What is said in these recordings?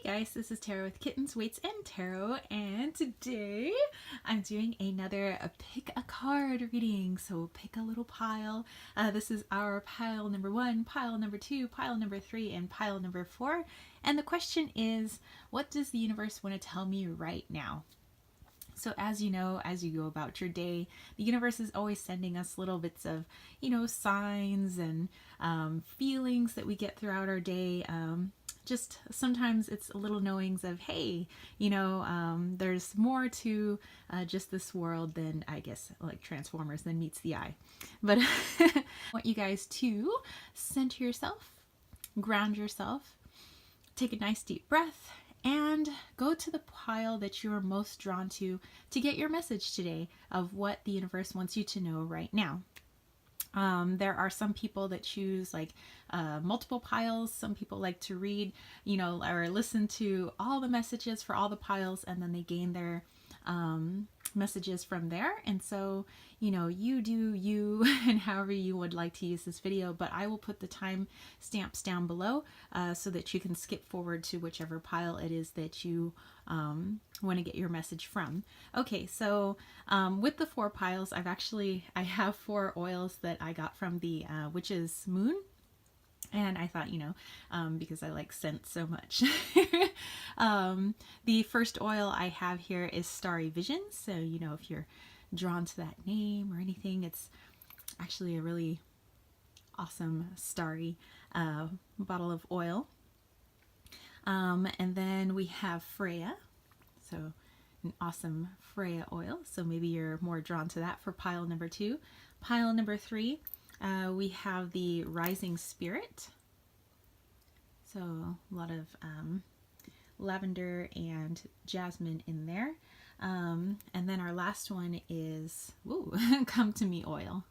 guys, this is Tarot with Kittens, Weights, and Tarot, and today I'm doing another pick a card reading. So pick a little pile. This is our pile number 1, pile number 2, pile number 3, and pile number 4. And the question is, what does the universe want to tell me right now? So as you know, as you go about your day, the universe is always sending us little bits of, signs and feelings that we get throughout our day. Just sometimes it's little knowings of, hey, there's more to just this world than, I guess, like Transformers, than meets the eye. But I want you guys to center yourself, ground yourself, take a nice deep breath, and go to the pile that you're most drawn to get your message today of what the universe wants you to know right now. There are some people that choose multiple piles. Some people like to read, or listen to all the messages for all the piles, and then they gain their messages from there. And so, you do you and however you would like to use this video, but I will put the time stamps down below so that you can skip forward to whichever pile it is that you want to get your message from. Okay, so with the 4 piles, I have 4 oils that I got from the Witch's Moon. And I thought, because I like scent so much. The first oil I have here is Starry Vision. So, if you're drawn to that name or anything, it's actually a really awesome starry bottle of oil. And then we have Freya. So an awesome Freya oil. So maybe you're more drawn to that for pile number 2. Pile number 3. We have the Rising Spirit. So a lot of lavender and jasmine in there. And then our last one is Come to Me oil.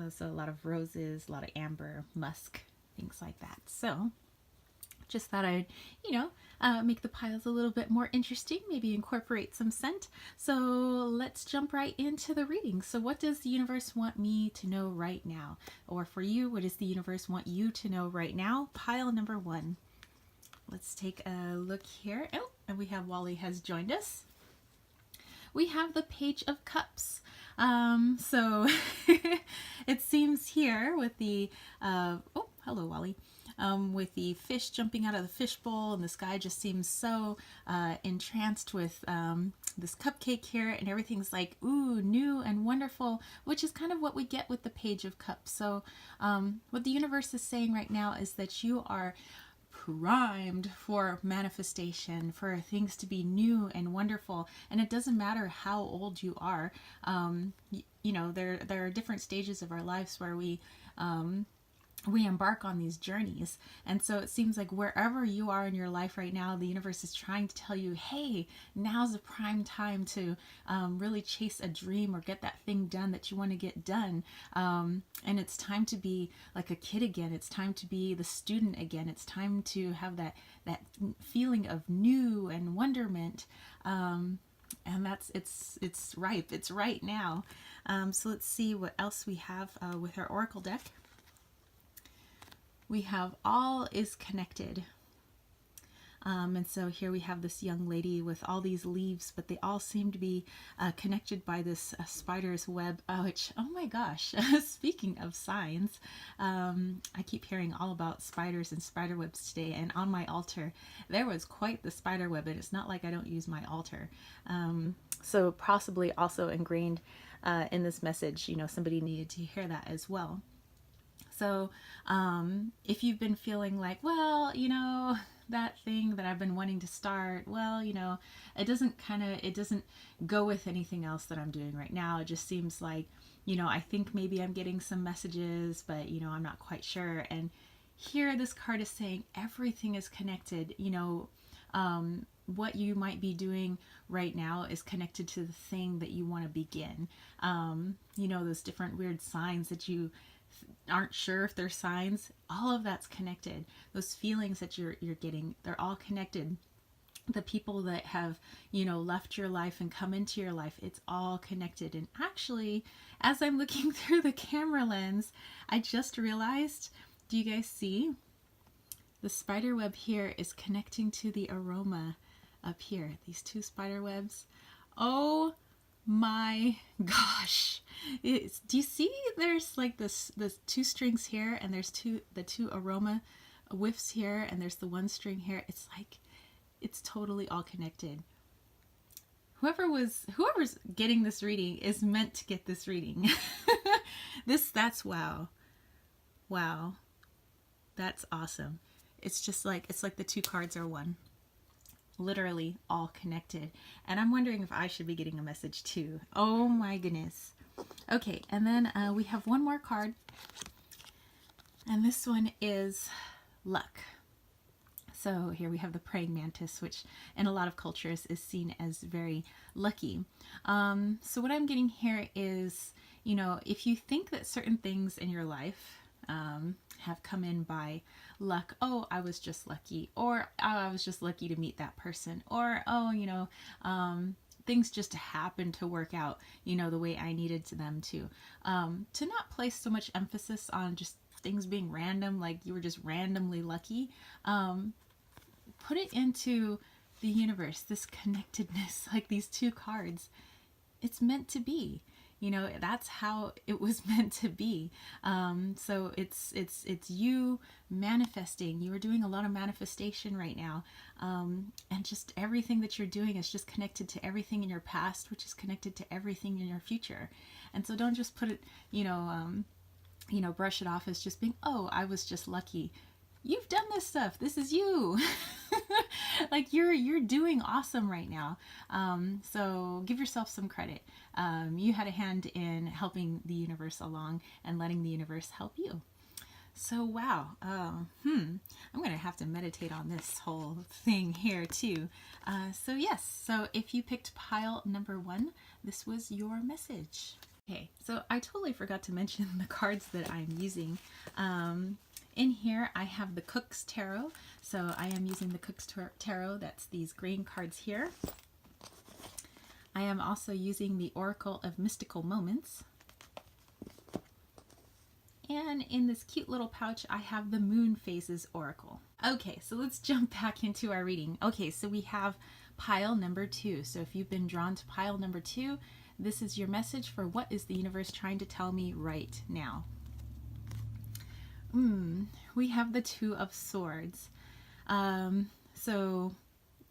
So a lot of roses, a lot of amber, musk, things like that. So just thought I'd, make the piles a little bit more interesting, maybe incorporate some scent. So let's jump right into the reading. So what does the universe want me to know right now? Or for you, what does the universe want you to know right now? Pile number 1. Let's take a look here. Oh, and we have Wally has joined us. We have the Page of Cups. So it seems here with the, oh, hello, Wally. With the fish jumping out of the fishbowl, and this guy just seems so entranced with this cupcake here, and everything's like, ooh, new and wonderful, which is kind of what we get with the Page of Cups. So what the universe is saying right now is that you are primed for manifestation, for things to be new and wonderful, and it doesn't matter how old you are. There are different stages of our lives where we embark on these journeys. And so it seems like wherever you are in your life right now, the universe is trying to tell you, hey, now's the prime time to really chase a dream or get that thing done that you want to get done. And it's time to be like a kid again. It's time to be the student again. It's time to have that feeling of new and wonderment. And it's ripe. It's right now. So let's see what else we have with our Oracle deck. We have All is Connected. And so here we have this young lady with all these leaves, but they all seem to be connected by this spider's web, which, oh my gosh, speaking of signs, I keep hearing all about spiders and spider webs today, and on my altar, there was quite the spider web, and it's not like I don't use my altar. So possibly also ingrained in this message, somebody needed to hear that as well. So if you've been feeling like, well, that thing that I've been wanting to start, well, it doesn't go with anything else that I'm doing right now. It just seems like, I think maybe I'm getting some messages, but, I'm not quite sure. And here this card is saying everything is connected. What you might be doing right now is connected to the thing that you want to begin. Those different weird signs that you aren't sure if they're signs, all of that's connected. Those feelings that you're getting, they're all connected. The people that have, left your life and come into your life, it's all connected. And actually, as I'm looking through the camera lens, I just realized, do you guys see The spider web here is connecting to the aroma up here. These two spider webs. Oh my gosh. Do you see there's like this two strings here, and there's the two aroma whiffs here, and there's the one string here. It's like it's totally all connected. Whoever's getting this reading is meant to get this reading. That's wow. Wow. That's awesome. It's just like the two cards are one. Literally all connected. And I'm wondering if I should be getting a message too. Oh my goodness. Okay, and then we have one more card. And this one is luck. So here we have the praying mantis, which in a lot of cultures is seen as very lucky. So what I'm getting here is, you know, if you think that certain things in your life have come in by luck, oh, I was just lucky, or oh, I was just lucky to meet that person, or oh, you know, things just happened to work out, you know, the way I needed them to not place so much emphasis on just things being random, like you were just randomly lucky. Put it into the universe, this connectedness, like these two cards. It's meant to be. You know, that's how it was meant to be. So it's you manifesting. You are doing a lot of manifestation right now. And just everything that you're doing is just connected to everything in your past, which is connected to everything in your future. And so don't just put it, brush it off as just being, oh, I was just lucky. You've done this stuff. This is you. Like you're doing awesome right now. So give yourself some credit. You had a hand in helping the universe along and letting the universe help you. So wow. I'm gonna have to meditate on this whole thing here too. So yes. So if you picked pile number 1, this was your message. Okay. So I totally forgot to mention the cards that I'm using. In here, I have the Cook's Tarot. So I am using the Cook's Tarot. That's these green cards here. I am also using the Oracle of Mystical Moments. And in this cute little pouch, I have the Moon Phases Oracle. Okay, so let's jump back into our reading. Okay, so we have pile number 2. So if you've been drawn to pile number 2, this is your message for what is the universe trying to tell me right now. We have the Two of Swords. So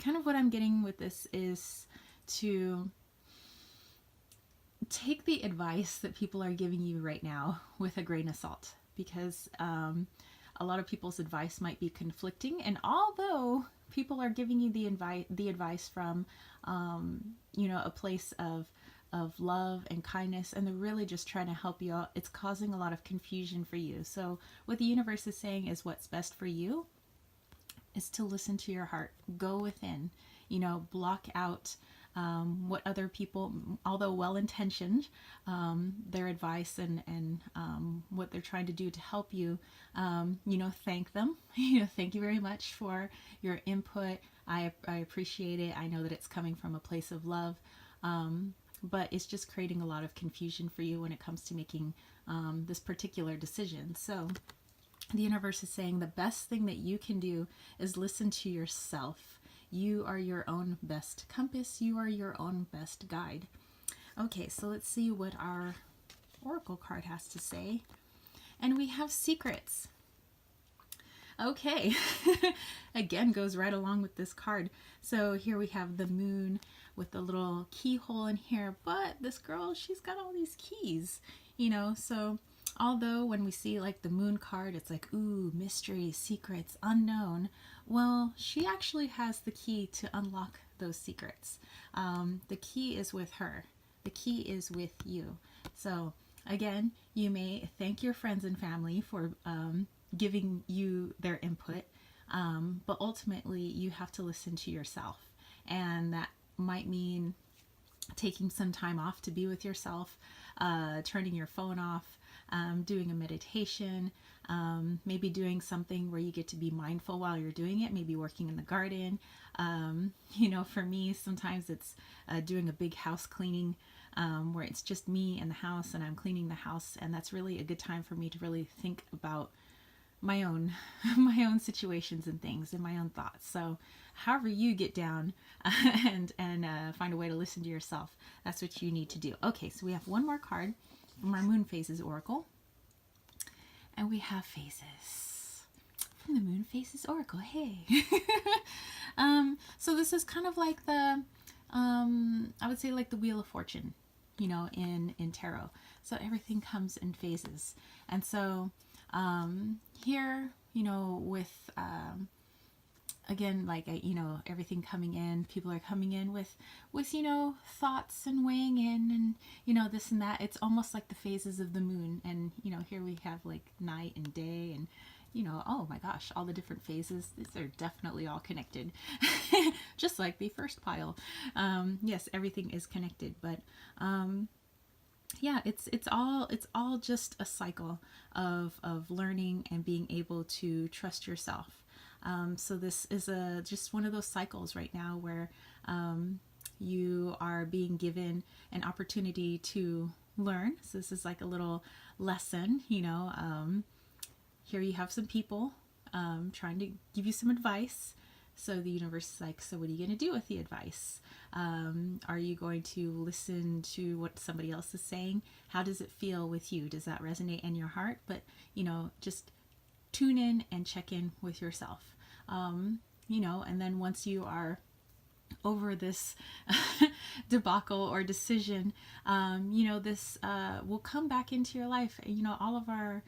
kind of what I'm getting with this is to take the advice that people are giving you right now with a grain of salt, because a lot of people's advice might be conflicting, and although people are giving you the advice from a place of love and kindness, and they're really just trying to help you out, it's causing a lot of confusion for you. So what the universe is saying is what's best for you is to listen to your heart. Go within, block out what other people, although well-intentioned, their advice and what they're trying to do to help you, thank them. Thank you very much for your input. I appreciate it. I know that it's coming from a place of love. But it's just creating a lot of confusion for you when it comes to making this particular decision. So the universe is saying the best thing that you can do is listen to yourself. You are your own best compass. You are your own best guide. Okay, so let's see what our oracle card has to say. And we have secrets. Okay, again, goes right along with this card. So here we have the moon with the little keyhole in here, but this girl, she's got all these keys, so although when we see like the moon card, it's like, ooh, mystery, secrets, unknown. Well, she actually has the key to unlock those secrets. The key is with her. The key is with you. So again, you may thank your friends and family for giving you their input, but ultimately you have to listen to yourself, and that might mean taking some time off to be with yourself, turning your phone off, doing a meditation, maybe doing something where you get to be mindful while you're doing it, maybe working in the garden. For me, sometimes it's doing a big house cleaning where it's just me and the house, and I'm cleaning the house, and that's really a good time for me to really think about my own my own situations and things and my own thoughts. So however you get down and find a way to listen to yourself, that's what you need to do. Okay, so we have one more card from our Moon Phases Oracle, and we have phases from the Moon Phases Oracle. Hey. So this is kind of like the I would say like the Wheel of Fortune, you know, in tarot. So everything comes in phases. And so here, you know, with again, like, you know, everything coming in, people are coming in with, you know, thoughts and weighing in and, you know, this and that. It's almost like the phases of the moon. And, you know, here we have like night and day and, you know, oh my gosh, all the different phases. These are definitely all connected, just like the first pile. Yes, everything is connected, but yeah, it's all just a cycle of learning and being able to trust yourself. So this is just one of those cycles right now where you are being given an opportunity to learn. So this is like a little lesson, you know. Here you have some people trying to give you some advice. So the universe is like, so what are you going to do with the advice? Are you going to listen to what somebody else is saying? How does it feel with you? Does that resonate in your heart? But, you know, just tune in and check in with yourself. You know, and then once you are over this debacle or decision, you know, this will come back into your life. You know, all of our,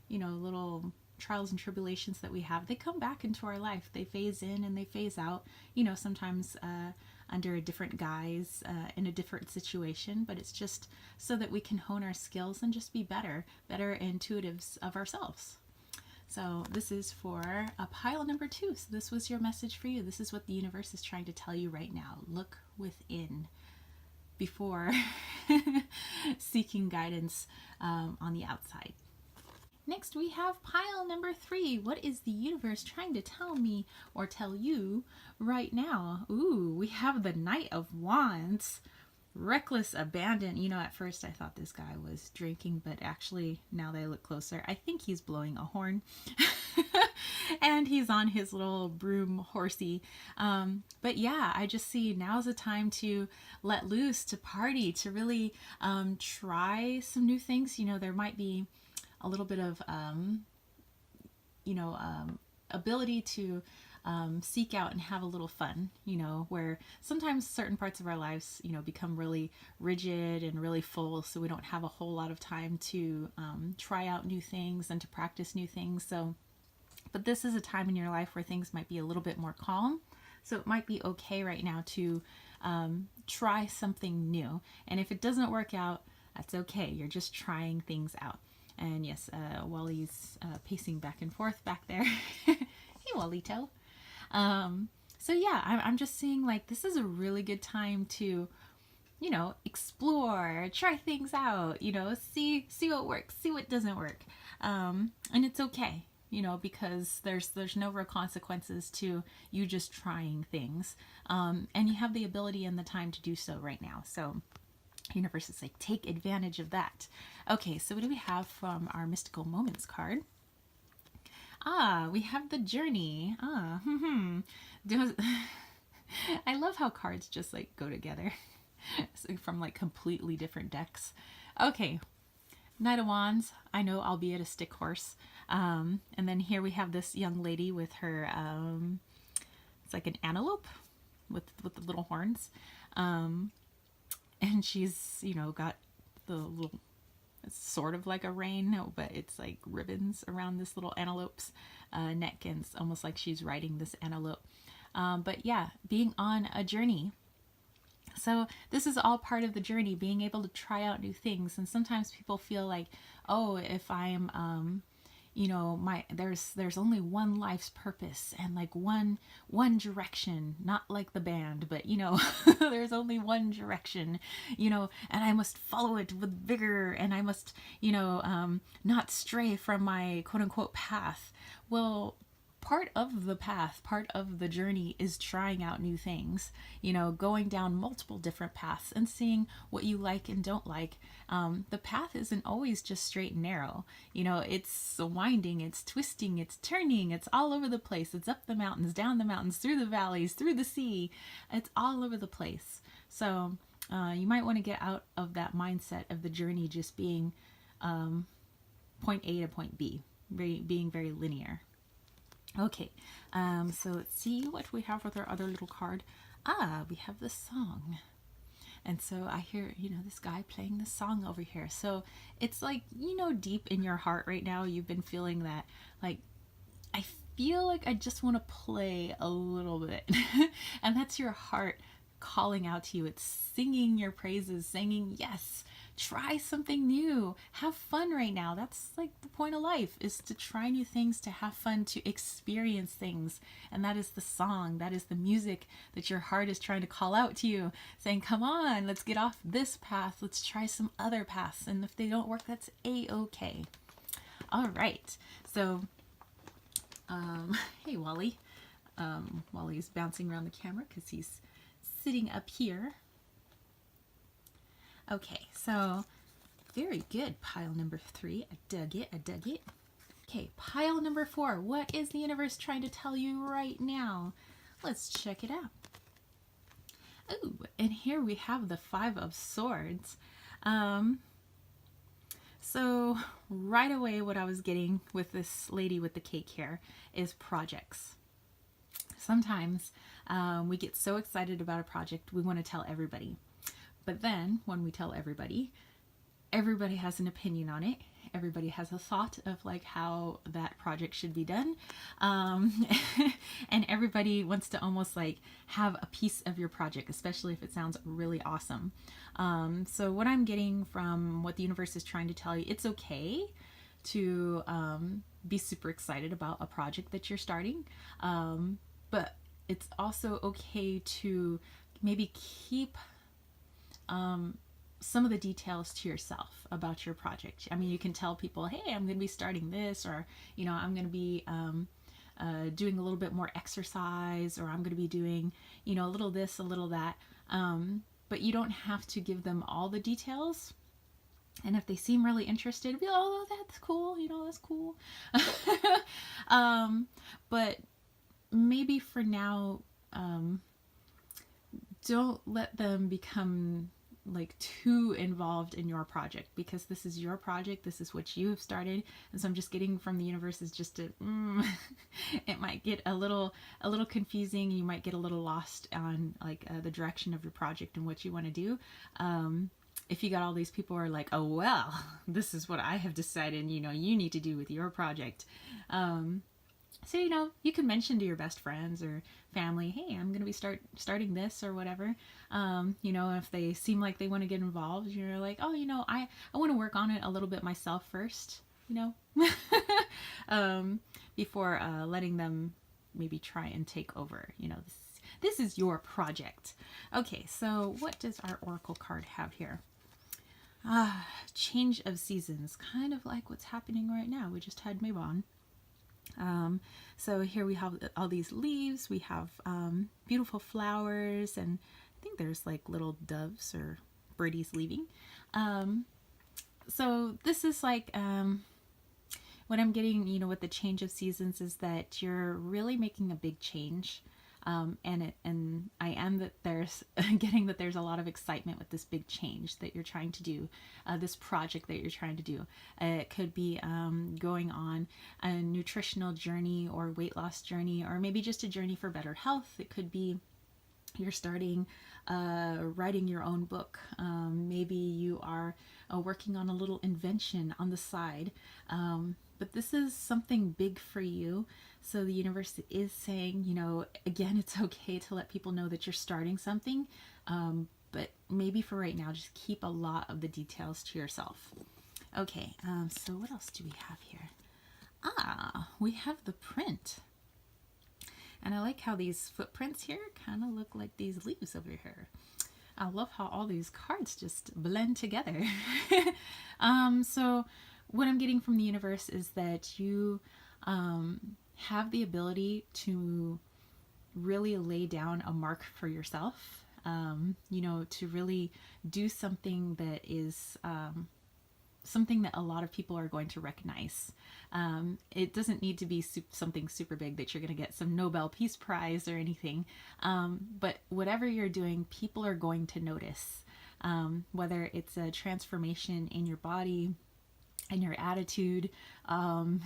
you know, little trials and tribulations that we have, they come back into our life. They phase in and they phase out, you know, sometimes under a different guise, in a different situation, but it's just so that we can hone our skills and just be better intuitives of ourselves. So this is for a pile number 2. So this was your message for you. This is what the universe is trying to tell you right now. Look within before seeking guidance on the outside. Next, we have pile number 3. What is the universe trying to tell me or tell you right now? Ooh, we have the Knight of Wands. Reckless abandon. You know, at first I thought this guy was drinking, but actually, now that I look closer, I think he's blowing a horn. And he's on his little broom horsey. But yeah, I just see now's the time to let loose, to party, to really try some new things. You know, there might be a little bit of, you know, ability to seek out and have a little fun, you know, where sometimes certain parts of our lives, you know, become really rigid and really full, so we don't have a whole lot of time to try out new things and to practice new things. So, but this is a time in your life where things might be a little bit more calm, so it might be okay right now to try something new. And if it doesn't work out, that's okay. You're just trying things out. And yes, Wally's pacing back and forth back there. Hey, Wallito. So yeah, I'm just seeing like this is a really good time to, you know, explore, try things out, you know, see what works, see what doesn't work. And it's okay, you know, because there's no real consequences to you just trying things. And you have the ability and the time to do so right now. So universe is like, take advantage of that. Okay, so what do we have from our Mystical Moments card? We have the Journey. I love how cards just like go together from like completely different decks. Okay, Knight of Wands. I know, albeit a stick horse. And then here we have this young lady with her, it's like an antelope with the little horns. And she's, you know, got the little, it's sort of like a rein, but it's like ribbons around this little antelope's neck, and it's almost like she's riding this antelope. But yeah, being on a journey. So this is all part of the journey, being able to try out new things. And sometimes people feel like, oh, if I'm, you know, there's only one life's purpose and like one direction, not like the band, but you know, there's only one direction, you know, and I must follow it with vigor, and I must, you know, not stray from my quote unquote path. Well, part of the path, part of the journey is trying out new things, going down multiple different paths and seeing what you like and don't like. The path isn't always just straight and narrow. It's winding, it's twisting, it's turning, it's all over the place. It's up the mountains, down the mountains, through the valleys, through the sea. It's all over the place. So you might want to get out of that mindset of the journey just being point A to point B, being very linear. Okay, so let's see what we have with our other little card. We have the song. And so I hear, this guy playing the song over here. So it's like, deep in your heart right now, you've been feeling that, like, I feel like I just want to play a little bit. And that's your heart calling out to you. It's singing your praises, singing, yes, try something new, have fun right now. That's like the point of life, is to try new things, to have fun, to experience things. And that is the song, that is the music that your heart is trying to call out to you, saying, come on, let's get off this path, let's try some other paths, and if they don't work, that's a-okay. All right, so hey Wally. Wally's bouncing around the camera because he's sitting up here. Okay, so very good, pile number 3. I dug it. Okay, pile number 4. What is the universe trying to tell you right now? Let's check it out. Oh, and here we have the 5 of Swords. So right away what I was getting with this lady with the cake here is projects. Sometimes we get so excited about a project, we want to tell everybody. But then when we tell everybody, everybody has an opinion on it. Everybody has a thought of like how that project should be done. And everybody wants to almost like have a piece of your project, especially if it sounds really awesome. So what I'm getting from what the universe is trying to tell you, it's okay to be super excited about a project that you're starting. But it's also okay to maybe keep some of the details to yourself about your project. I mean, you can tell people, hey, I'm going to be starting this, or, I'm going to be doing a little bit more exercise, or I'm going to be doing, a little this, a little that. But you don't have to give them all the details. And if they seem really interested, be like, oh, that's cool, that's cool. But maybe for now, don't let them become like too involved in your project, because this is your project, this is what you have started. And so I'm just getting from the universe is just to it might get a little confusing. You might get a little lost on like the direction of your project and what you want to do. If you got all these people who are like, oh well, this is what I have decided you need to do with your project. So, you can mention to your best friends or family, hey, I'm going to be starting this or whatever. If they seem like they want to get involved, you're like, oh, I want to work on it a little bit myself first, before letting them maybe try and take over. This is your project. Okay, so what does our oracle card have here? Change of seasons, kind of like what's happening right now. We just had Mabon. So here we have all these leaves, we have beautiful flowers, and I think there's like little doves or birdies leaving. So this is like what I'm getting, with the change of seasons is that you're really making a big change. And I am that there's getting that there's a lot of excitement with this big change that you're trying to do, this project that you're trying to do. It could be going on a nutritional journey or weight loss journey, or maybe just a journey for better health. It could be you're starting writing your own book. Maybe you are working on a little invention on the side. But this is something big for you. So the universe is saying, again, it's okay to let people know that you're starting something. But maybe for right now, just keep a lot of the details to yourself. Okay, so what else do we have here? We have the print. And I like how these footprints here kind of look like these leaves over here. I love how all these cards just blend together. So what I'm getting from the universe is that you have the ability to really lay down a mark for yourself, you know, to really do something that is something that a lot of people are going to recognize. It doesn't need to be something super big that you're going to get some Nobel Peace Prize or anything, but whatever you're doing, people are going to notice. Whether it's a transformation in your body, in your attitude,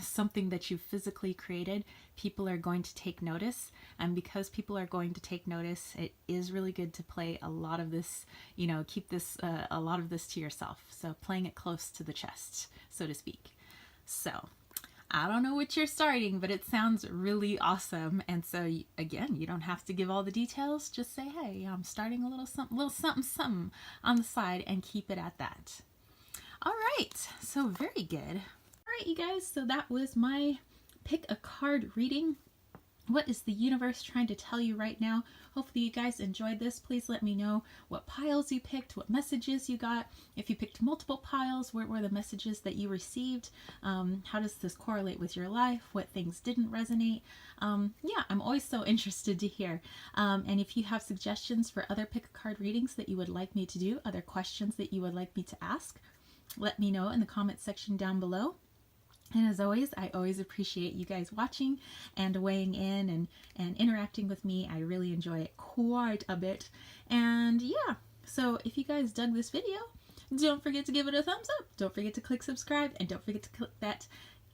something that you physically created, people are going to take notice. And because people are going to take notice, it is really good to play a lot of this, you know, keep this, a lot of this to yourself. So playing it close to the chest, so to speak. So I don't know what you're starting, but it sounds really awesome. And so again, you don't have to give all the details. Just say, hey, I'm starting a little something, something on the side, and keep it at that. All right, so very good. All right, you guys, so that was my pick a card reading. What is the universe trying to tell you right now? Hopefully you guys enjoyed this. Please let me know what piles you picked, what messages you got. If you picked multiple piles, what were the messages that you received? How does this correlate with your life? What things didn't resonate? Yeah, I'm always so interested to hear. And if you have suggestions for other pick a card readings that you would like me to do, other questions that you would like me to ask, let me know in the comment section down below. And as always, I always appreciate you guys watching and weighing in and interacting with me. I really enjoy it quite a bit. And yeah, so if you guys dug this video, don't forget to give it a thumbs up. Don't forget to click subscribe, and don't forget to click that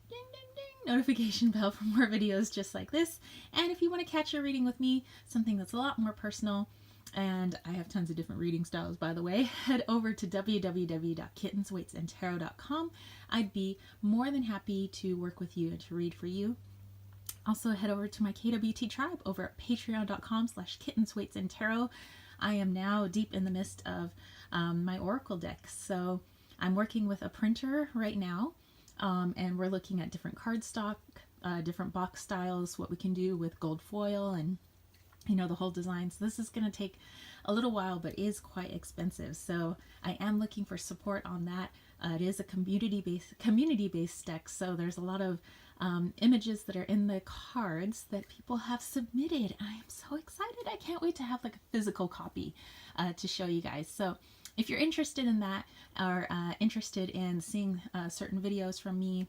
ding ding ding notification bell for more videos just like this. And if you want to catch a reading with me, something that's a lot more personal, and I have tons of different reading styles, by the way, head over to www.kittenswaitsandtarot.com. I'd be more than happy to work with you and to read for you. Also, head over to my KWT tribe over at patreon.com/kittenswaitsandtarot. I am now deep in the midst of my oracle deck. So I'm working with a printer right now, and we're looking at different cardstock, different box styles, what we can do with gold foil, and you know, the whole design. So this is going to take a little while, but is quite expensive. So I am looking for support on that. It is a community-based deck, so there's a lot of images that are in the cards that people have submitted. I am so excited. I can't wait to have like a physical copy to show you guys. So if you're interested in that, or interested in seeing certain videos from me,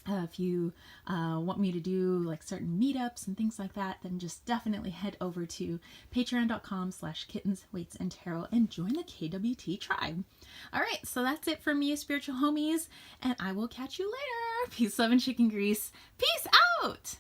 if you want me to do like certain meetups and things like that, then just definitely head over to patreon.com/kittenswaitsandtarot and join the KWT tribe. All right, so that's it from me, spiritual homies, and I will catch you later. Peace, love, and chicken grease. Peace out!